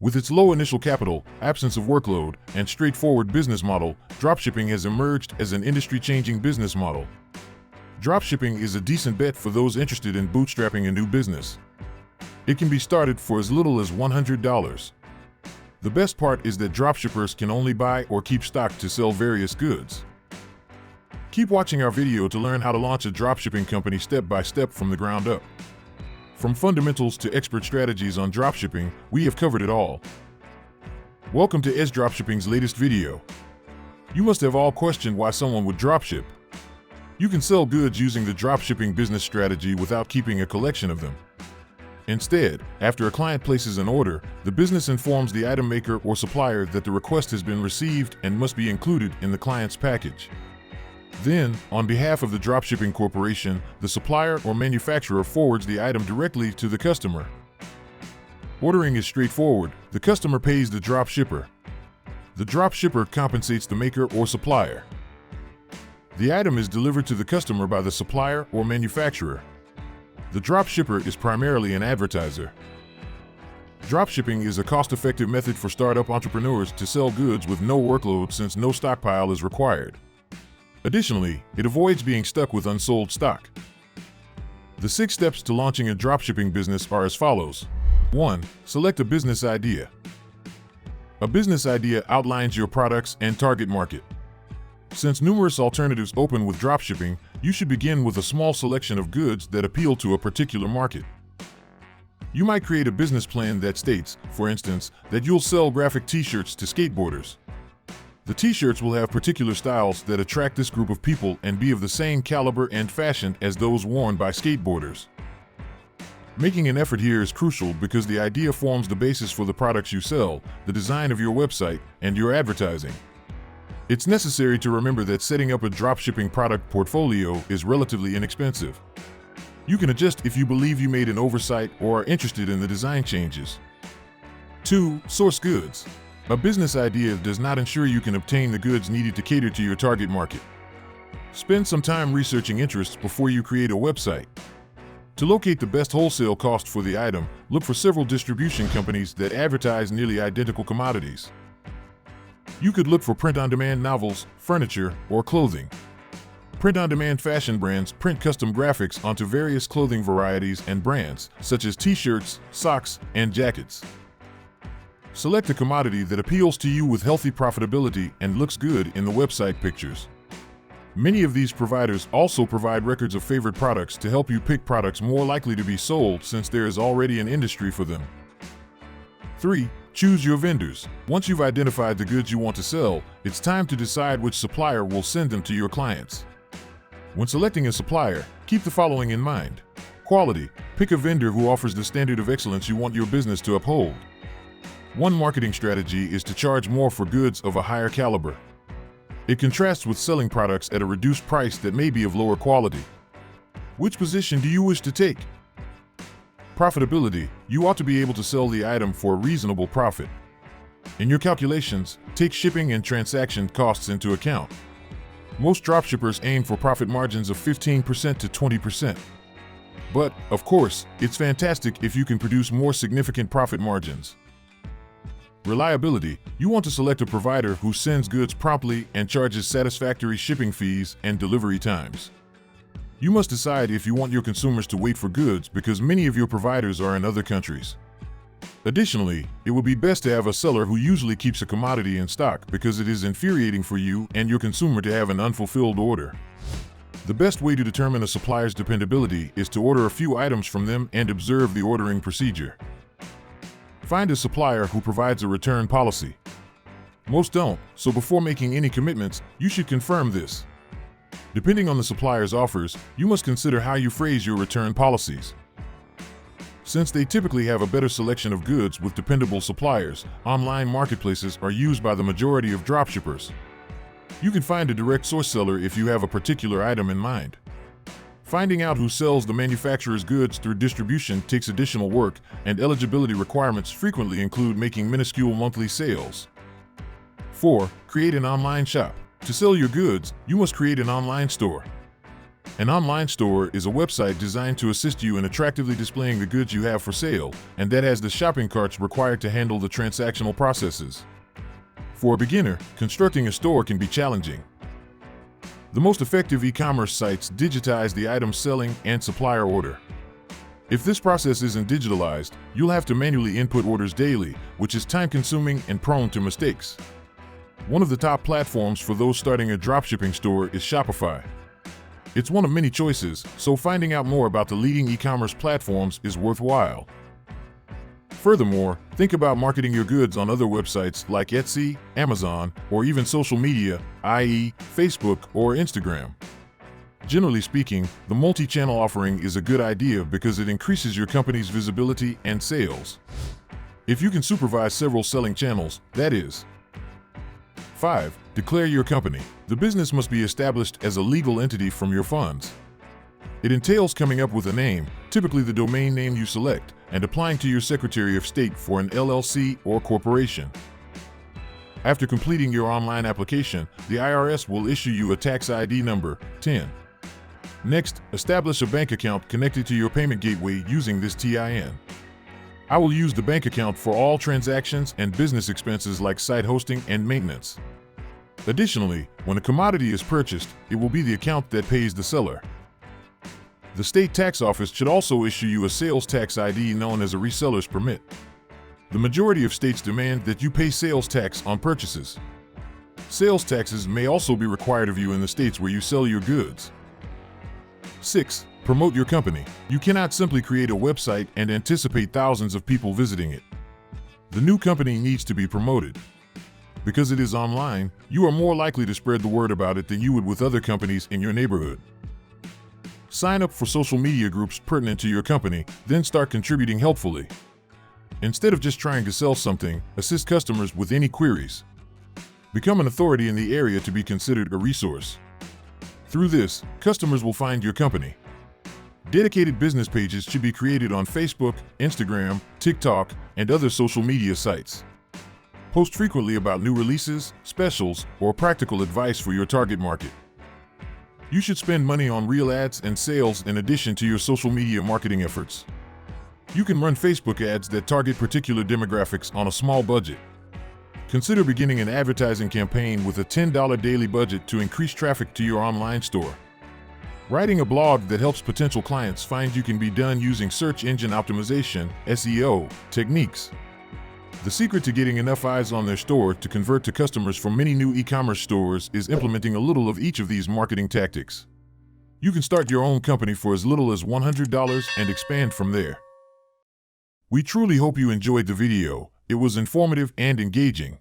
With its low initial capital, absence of workload, and straightforward business model, dropshipping has emerged as an industry-changing business model. Dropshipping is a decent bet for those interested in bootstrapping a new business. It can be started for as little as $100. The best part is that dropshippers can only buy or keep stock to sell various goods. Keep watching our video to learn how to launch a dropshipping company step by step from the ground up. From fundamentals to expert strategies on dropshipping, we have covered it all. Welcome to EzDropshipping's latest video. You must have all questioned why someone would dropship. You can sell goods using the dropshipping business strategy without keeping a collection of them. Instead, after a client places an order, the business informs the item maker or supplier that the request has been received and must be included in the client's package. Then, on behalf of the dropshipping corporation, the supplier or manufacturer forwards the item directly to the customer. Ordering is straightforward. The customer pays the dropshipper. The dropshipper compensates the maker or supplier. The item is delivered to the customer by the supplier or manufacturer. The dropshipper is primarily an advertiser. Dropshipping is a cost-effective method for startup entrepreneurs to sell goods with no workload since no stockpile is required. Additionally, it avoids being stuck with unsold stock. The 6 steps to launching a dropshipping business are as follows. 1. Select a business idea. A business idea outlines your products and target market. Since numerous alternatives open with dropshipping, you should begin with a small selection of goods that appeal to a particular market. You might create a business plan that states, for instance, that you'll sell graphic t-shirts to skateboarders. The t-shirts will have particular styles that attract this group of people and be of the same caliber and fashion as those worn by skateboarders. Making an effort here is crucial because the idea forms the basis for the products you sell, the design of your website, and your advertising. It's necessary to remember that setting up a dropshipping product portfolio is relatively inexpensive. You can adjust if you believe you made an oversight or are interested in the design changes. 2. Source goods. A business idea does not ensure you can obtain the goods needed to cater to your target market. Spend some time researching interests before you create a website. To locate the best wholesale cost for the item, look for several distribution companies that advertise nearly identical commodities. You could look for print-on-demand novels, furniture, or clothing. Print-on-demand fashion brands print custom graphics onto various clothing varieties and brands, such as t-shirts, socks, and jackets. Select a commodity that appeals to you with healthy profitability and looks good in the website pictures. Many of these providers also provide records of favorite products to help you pick products more likely to be sold since there is already an industry for them. 3. Choose your vendors. Once you've identified the goods you want to sell, it's time to decide which supplier will send them to your clients. When selecting a supplier, keep the following in mind. Quality. Pick a vendor who offers the standard of excellence you want your business to uphold. One marketing strategy is to charge more for goods of a higher caliber. It contrasts with selling products at a reduced price that may be of lower quality. Which position do you wish to take? Profitability. You ought to be able to sell the item for a reasonable profit. In your calculations, take shipping and transaction costs into account. Most dropshippers aim for profit margins of 15% to 20%. But, of course, it's fantastic if you can produce more significant profit margins. Reliability. You want to select a provider who sends goods promptly and charges satisfactory shipping fees and delivery times. You must decide if you want your consumers to wait for goods because many of your providers are in other countries. Additionally, it would be best to have a seller who usually keeps a commodity in stock because it is infuriating for you and your consumer to have an unfulfilled order. The best way to determine a supplier's dependability is to order a few items from them and observe the ordering procedure. Find a supplier who provides a return policy. Most don't, so before making any commitments, you should confirm this. Depending on the supplier's offers, you must consider how you phrase your return policies. Since they typically have a better selection of goods with dependable suppliers, online marketplaces are used by the majority of dropshippers. You can find a direct source seller if you have a particular item in mind. Finding out who sells the manufacturer's goods through distribution takes additional work, and eligibility requirements frequently include making minuscule monthly sales. 4. Create an online shop. To sell your goods, you must create an online store. An online store is a website designed to assist you in attractively displaying the goods you have for sale, and that has the shopping carts required to handle the transactional processes. For a beginner, constructing a store can be challenging. The most effective e-commerce sites digitize the items selling and supplier order. If this process isn't digitalized, you'll have to manually input orders daily, which is time-consuming and prone to mistakes. One of the top platforms for those starting a dropshipping store is Shopify. It's one of many choices, so finding out more about the leading e-commerce platforms is worthwhile. Furthermore, think about marketing your goods on other websites like Etsy, Amazon, or even social media, i.e., Facebook or Instagram. Generally speaking, the multi-channel offering is a good idea because it increases your company's visibility and sales. If you can supervise several selling channels, that is. 5. Declare your company. The business must be established as a legal entity from your funds. It entails coming up with a name, typically the domain name you select, and applying to your Secretary of State for an LLC or corporation. After completing your online application, the IRS will issue you a tax ID number, TIN. Next, establish a bank account connected to your payment gateway using this TIN. I will use the bank account for all transactions and business expenses like site hosting and maintenance. Additionally, when a commodity is purchased, it will be the account that pays the seller. The state tax office should also issue you a sales tax ID known as a reseller's permit. The majority of states demand that you pay sales tax on purchases. Sales taxes may also be required of you in the states where you sell your goods. 6. Promote your company. You cannot simply create a website and anticipate thousands of people visiting it. The new company needs to be promoted. Because it is online, you are more likely to spread the word about it than you would with other companies in your neighborhood. Sign up for social media groups pertinent to your company, then start contributing helpfully. Instead of just trying to sell something, assist customers with any queries. Become an authority in the area to be considered a resource. Through this, customers will find your company. Dedicated business pages should be created on Facebook, Instagram, TikTok, and other social media sites. Post frequently about new releases, specials, or practical advice for your target market. You should spend money on real ads and sales in addition to your social media marketing efforts. You can run Facebook ads that target particular demographics on a small budget. Consider beginning an advertising campaign with a $10 daily budget to increase traffic to your online store. Writing a blog that helps potential clients find you can be done using search engine optimization, SEO, techniques. The secret to getting enough eyes on their store to convert to customers from many new e-commerce stores is implementing a little of each of these marketing tactics. You can start your own company for as little as $100 and expand from there. We truly hope you enjoyed the video. It was informative and engaging.